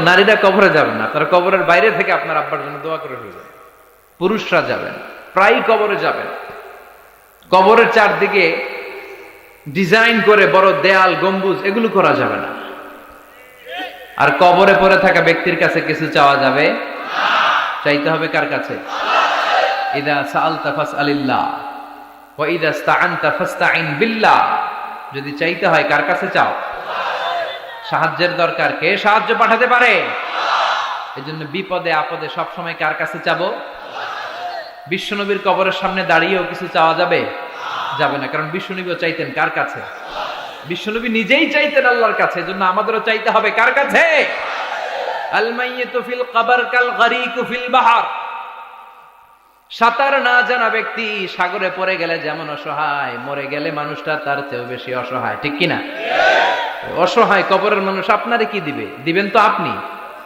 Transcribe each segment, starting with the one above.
নারীরা কবরে যাবেন না, তারা কবরের বাইরে থেকে আপনার আব্বার জন্য দোয়া করে ফেলবেন। পুরুষরা যাবেন, প্রায় কবরে যাবেন। কবরের চারদিকে ডিজাইন করে বড় দেয়াল, গম্বুজ এগুলো করা যাবে না। আর কবরে পড়ে থাকা ব্যক্তির কাছে কিছু চাওয়া যাবে, চাইতে হবে কার কাছে? ইদা সাআলতা ফাসআলিল্লাহ ওয়া ইদা ইসতাআনতা ফাসতাইন বিল্লাহ। যদি চাইতে হয় কার কাছে চাও? সাহায্যের দরকার, কে সাহায্য পাঠাতে পারে? এজন্য বিপদে আপদে সব সময় কার কাছে চাবো? বিশ্বনবীর কবরের সামনে দাঁড়িয়েও কিছু চাওয়া যাবে? যাবে না, কারণ বিশ্বনবীও চাইতেন কার কাছে? বিশ্বনবী নিজেই চাইতেন আল্লাহর কাছে। এজন্য আমাদেরও চাইতে হবে কার কাছে? আল মাইয়িতু ফিল কবর কাল গরীকু ফিল বাহর। সাঁতার না জানা ব্যক্তি সাগরে পড়ে গেলে যেমন অসহায়, মরে গেলে মানুষটা তার চেয়েও বেশি অসহায়, ঠিক কিনা? অসহায় কবরের মানুষ আপনারে কি দিবে? দিবেন তো আপনি।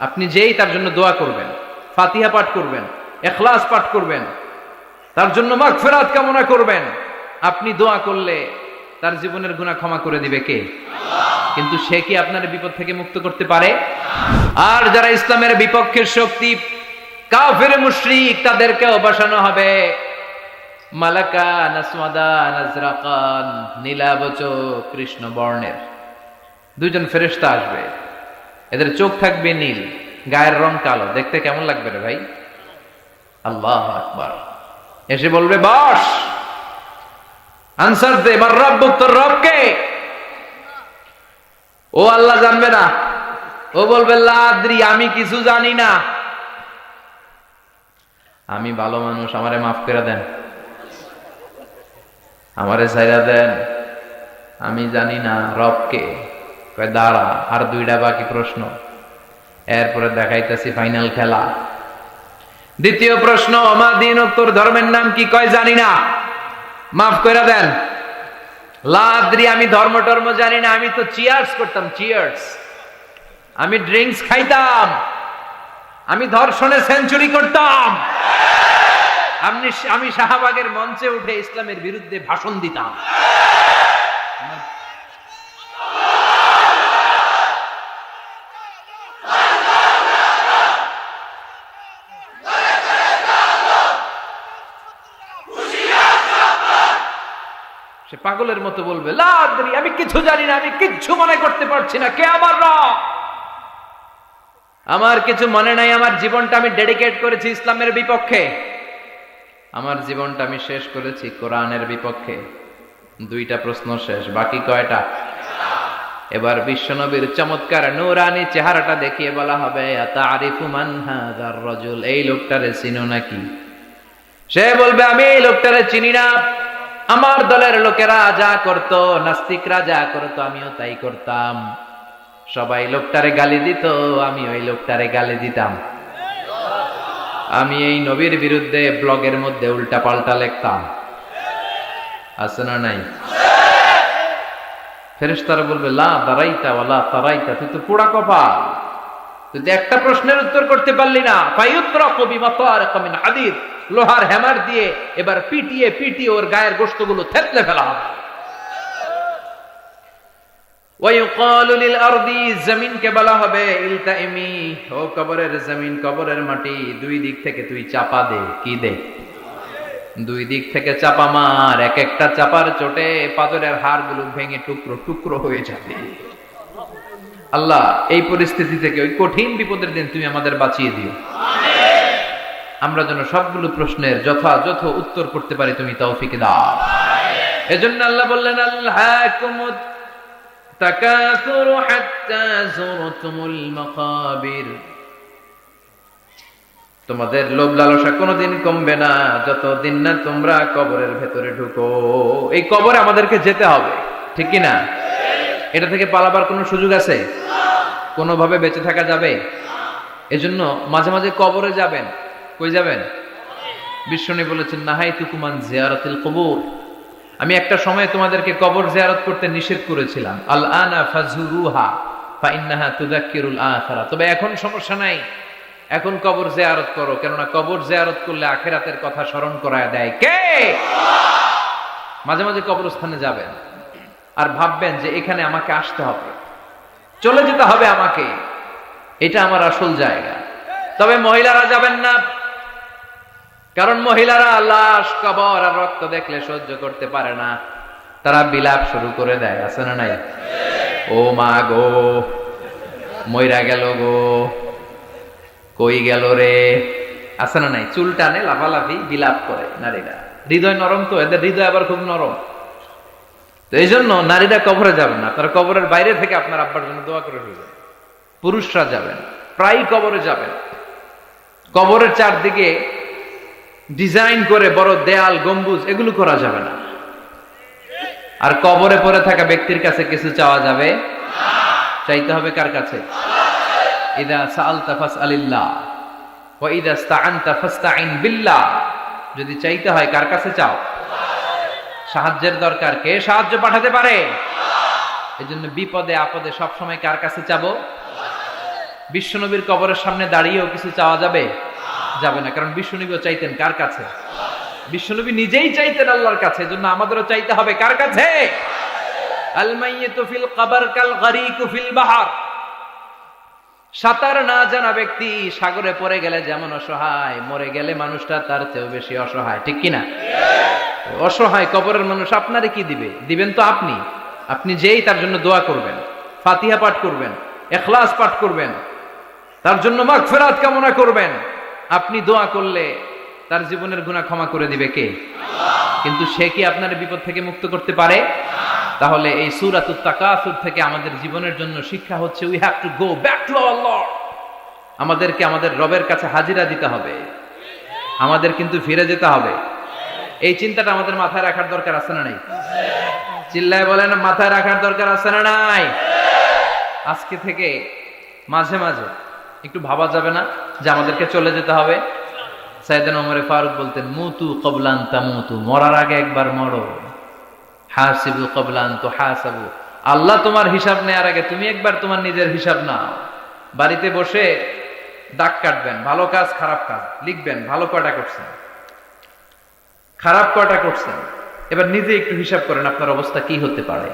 আপনি যেই তার জন্য দোয়া করবেন, ফাতিহা পাঠ করবেন, ইখলাস পাঠ করবেন, তার জন্য মাগফিরাত কামনা করবেন। আপনি দোয়া করলে তার জীবনের গুনাহ ক্ষমা করে দিবে কে? কিন্তু সে কি আপনার বিপদ থেকে মুক্ত করতে পারে? আর যারা ইসলামের বিপক্ষের শক্তি, কাফের মুশরিক, তাদেরকেও বসানো হবে মালাকান আসওয়াদান আজরাকান, নীলাবচক কৃষ্ণ বর্ণের দুইজন ফেরেশতা আসবে। এদের চোখ থাকবে নীল, গায়ের রং কালো। দেখতে কেমন লাগবে রে ভাই? আল্লাহু আকবার। এসে বলবে, বস, আনসার দে, মার রব্বুক, তোর রব কে? ও আল্লাহ জানবে না। ও বলবে, লা আদরি, আমি কিছু জানি না, আমি ভালো মানুষ, আমারে মাফ করে দেন, আমারে ছাইরা দেন, আমি জানি না রব কে। কয় দাঁড়া, আর দুইটা বাকি প্রশ্ন, এরপরে দেখাইতেছি ফাইনাল খেলা। দ্বিতীয় প্রশ্ন, আমা দীনুক, তোর ধর্মের নাম কি? কয় জানি না, মাফ করে দেন। লা আদরি, আমি ধর্ম টর্ম জানি না, আমি তো চিয়ার্স করতাম, চিয়ার্স, আমি ড্রিঙ্কস খাইতাম, আমি ধর্ষণে সেঞ্চুরি করতাম, আমি শাহবাগের মঞ্চে উঠে ইসলামের বিরুদ্ধে ভাষণ দিতাম। সে পাগলের মতো বলবে, লা আদরি, আমি কিছু জানি না, আমি কিচ্ছু মনে করতে পারছি না, কে আমার রব? আমার কিছু মনে নাই, আমার জীবনটা আমি ডেডিকেট করেছি ইসলামের বিপক্ষে, আমার জীবনটা আমি শেষ করেছি কোরআনের বিপক্ষে। দুইটা প্রশ্ন শেষ, বাকি কয়টা? এবার বিশ্বনবীর চমৎকার নূরানী চেহারাটা দেখিয়ে বলা হবে, আতারিফু মান হাযার রাজুল, এই লোকটারে চিনো নাকি? সে বলবে, আমি এই লোকটারে চিনি না, আমার দলের লোকেরা যা করতো, নাস্তিকরা যা করতো, আমিও তাই করতাম। সবাই লোকটারে গালি দিত, আমি ওই লোকটারে গালি দিতাম। আমি এই নবীর বিরুদ্ধে ব্লগের মধ্যে উল্টা পাল্টা লিখতাম। আছে না নাই? ফেরেশতারা বলবে, লা দারাইতা ওয়ালা তারাইতা, তুই তো পোড়া কপাল, তুই তো একটা প্রশ্নের উত্তর করতে পারলি না। ফায়ুতরাকু বিমাতারিক মিন হাদিদ, লোহার হ্যামার দিয়ে এবার পিটিয়ে পিটিয়ে ওর গায়ের গোশতগুলো থেতলে ফেলা হবে। ওয়ায়ুকালু লিল আরদি, জমিনকে বলা হবে, ইলতাইমি, ও কবরের জমিন, কবরের মাটি, দুই দিক থেকে তুই চাপা দে। কি দে? দুই দিক থেকে চাপা মার, এক একটা চাপার চোটে পাথরের হাড়গুলো ভেঙে টুকরো টুকরো হয়ে যাবে। আল্লাহ, এই পরিস্থিতি থেকে, ওই কঠিন বিপদের দিন তুমি আমাদের বাঁচিয়ে দিও। আমরা যেন সবগুলো প্রশ্নের যথাযথ উত্তর করতে পারি, তুমি তৌফিক দাও। এজন্য আল্লাহ বললেন, আল্লাহকুমুত তাকাসুরু হাত্তা যুরতুমুল মাকাবির, তোমাদের লোভ লালসা কোনোদিন কমবে না যতদিন না তোমরা কবরের ভেতরে ঢুকো। এই কবরে আমাদেরকে যেতে হবে, ঠিক কি না? এটা থেকে পালাবার কোনো সুযোগ আছে? কোনোভাবে বেঁচে থাকা যাবে? এজন্য মাঝে মাঝে কবরে যাবেন। কই যাবেন? বিশ্বনবী বলেছেন, নাহাইতুকুম আন জিয়ারাতিল কুবুর, আমি একটা সময় তোমাদেরকে কবর জিয়ারত করতে নিষেধ করেছিলাম। আল আনা ফাজুরুহা ফাইন্নাহা তুযাক্কিরুল আখিরা, তবে এখন সমস্যা নাই, এখন কবর জিয়ারত করো, কেননা কবর জিয়ারত করলে আখিরাতের কথা স্মরণ করায় দেয় কে? মাঝে মাঝে কবরস্থানে যাবেন আর ভাববেন যে এখানে আমাকে আসতে হবে, চলে যেতে হবে আমাকে, এটা আমার আসল জায়গা। তবে মহিলারা যাবেন না, কারণ মহিলারা লাশ, কবর আর রক্ত দেখলে সহ্য করতে পারে না, তারা বিলাপ শুরু করে দেয়। আছে না নাই? ও মা গো, মইরা গেল গো, কই গেল রে। আছে না নাই? চুল টানে, লাফালাফি, বিলাপ করে নারীরা। হৃদয় নরম তো, এদের হৃদয় আবার খুব নরম। তো এই জন্য নারীরা কবরে যাবেন না, তারা কবরের বাইরে থেকে আপনার আব্বার জন্য দোয়া করে ফেলবেন। পুরুষরা যাবেন, প্রায় কবরে যাবেন। কবরের চারদিকে ডিজাইন করে বড় দেয়াল, গম্বুজ, এগুলো করা যাবে না। আর কবরে পড়ে থাকা ব্যক্তির কাছে কিছু চাওয়া যাবে? চাইতে হবে কার কাছে? ইদা সাআলতা ফাসআলিল্লাহ ওয়া ইদা ইসতাআনতা ফাসতাইন বিল্লাহ। যদি চাইতে হয় কার কাছে চাও? সাহায্যের দরকার, কে সাহায্য পাঠাতে পারে? এজন্য বিপদে আপদে সব সময় কার কাছে চাবো? বিশ্বনবীর কবরের সামনে দাঁড়িয়েও কিছু চাওয়া যাবে? যাবে না, কারণ বিশ্বনবীও চাইতেন কার কাছে? বিশ্বনবী নিজেই চাইতেন আল্লাহর কাছে। এজন্য আমাদেরও চাইতে হবে কার কাছে? আল মাইয়িতু ফিল কবর কাল গরীকু ফিল বাহর। সাঁতার না জানা ব্যক্তি সাগরে পড়ে গেলে যেমন অসহায়, মরে গেলে মানুষটা তার চেয়েও বেশি অসহায়। ঠিক কিনা? অসহায় কবরের মানুষ আপনারে কি দিবে? দিবেন তো আপনি। আপনি যেই তার জন্য দোয়া করবেন, ফাতিহা পাঠ করবেন, ইখলাস পাঠ করবেন, তার জন্য মাগফিরাত কামনা করবেন। আপনি দোয়া করলে তার জীবনের গুনাহ ক্ষমা করে দিবে কে? কিন্তু সে কি আপনার বিপদ থেকে মুক্ত করতে পারে? তাহলে এই সূরাতুত তাকাসুর থেকে আমাদের জীবনের জন্য শিক্ষা হচ্ছে, we have to go back to our Lord. আমাদেরকে আমাদের রবের কাছে হাজিরা দিতে হবে, আমাদের কিন্তু ফিরে যেতে হবে। এই চিন্তাটা আমাদের মাথায় রাখার দরকার আছে না নাই? চিল্লায় বলেন, মাথায় রাখার দরকার আছে না নাই? আজকে থেকে মাঝে মাঝে একটু ভাবা যাবে না যে আমাদেরকে চলে যেতে হবে? সাইয়েদনা ওমর ফারুক বলতেন, মুতু ক্বাবলা আন তামুতু, মরার আগে একবার মরো। হাসিবু ক্বাবলা আন তুহাসাবু, আল্লাহ তোমার হিসাব নেওয়ার আগে তুমি একবার তোমার নিজের হিসাব নাও। বাড়িতে বসে দাগ কাটবেন, ভালো কাজ খারাপ কাজ লিখবেন, ভালো কয়টা করছেন, খারাপ কয়টা করছেন। এবার নিজে একটু হিসাব করেন আপনার অবস্থা কি হতে পারে।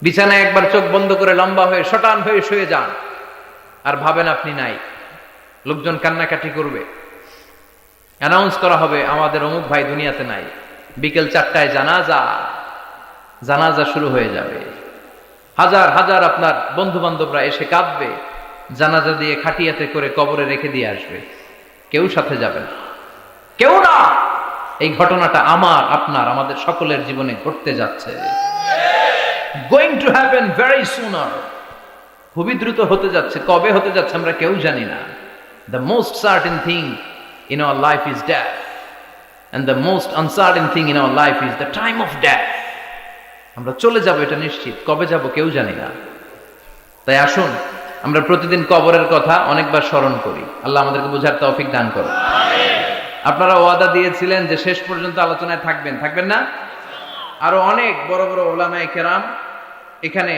বিছানায় একবার চোখ বন্ধ করে লম্বা হয়ে শটান হয়ে শুয়ে যান, আর ভাবেন আপনি নাই। লোকজন কান্নাকাটি করবে, অ্যানাউন্স করা হবে আমাদের অমুক ভাই দুনিয়াতে নাই। বিকেল 4টায় জানাজা শুরু হয়ে যাবে। হাজার হাজার আপনার বন্ধু বান্ধবরা এসে কাঁদবে, জানাজা দিয়ে খাটিয়াতে করে কবরে রেখে দিয়ে আসবে। কেউ সাথে যাবে না, কেউ না। এই ঘটনাটা আমার, আপনার, আমাদের সকলের জীবনে ঘটতে যাচ্ছে। গোয়িং টু হ্যাপেন ভেরি সুনার, খুবই দ্রুত হতে যাচ্ছে। কবে হতে যাচ্ছে আমরা কেউ জানি না। The most certain thing in our life is death, and the most uncertain thing in our life is the time of death. আমরা চলে যাব, এটা নিশ্চিত। কবে যাব কেউ জানি না। তাই আসুন আমরা প্রতিদিন কবরের কথা অনেকবার স্মরণ করি। আল্লাহ আমাদেরকে বুঝার তৌফিক দান করুন। আপনারা ওয়াদা দিয়েছিলেন যে শেষ পর্যন্ত আলোচনায় থাকবেন, থাকবেন না? আরো অনেক বড় বড় উলামায়ে কেরাম এখানে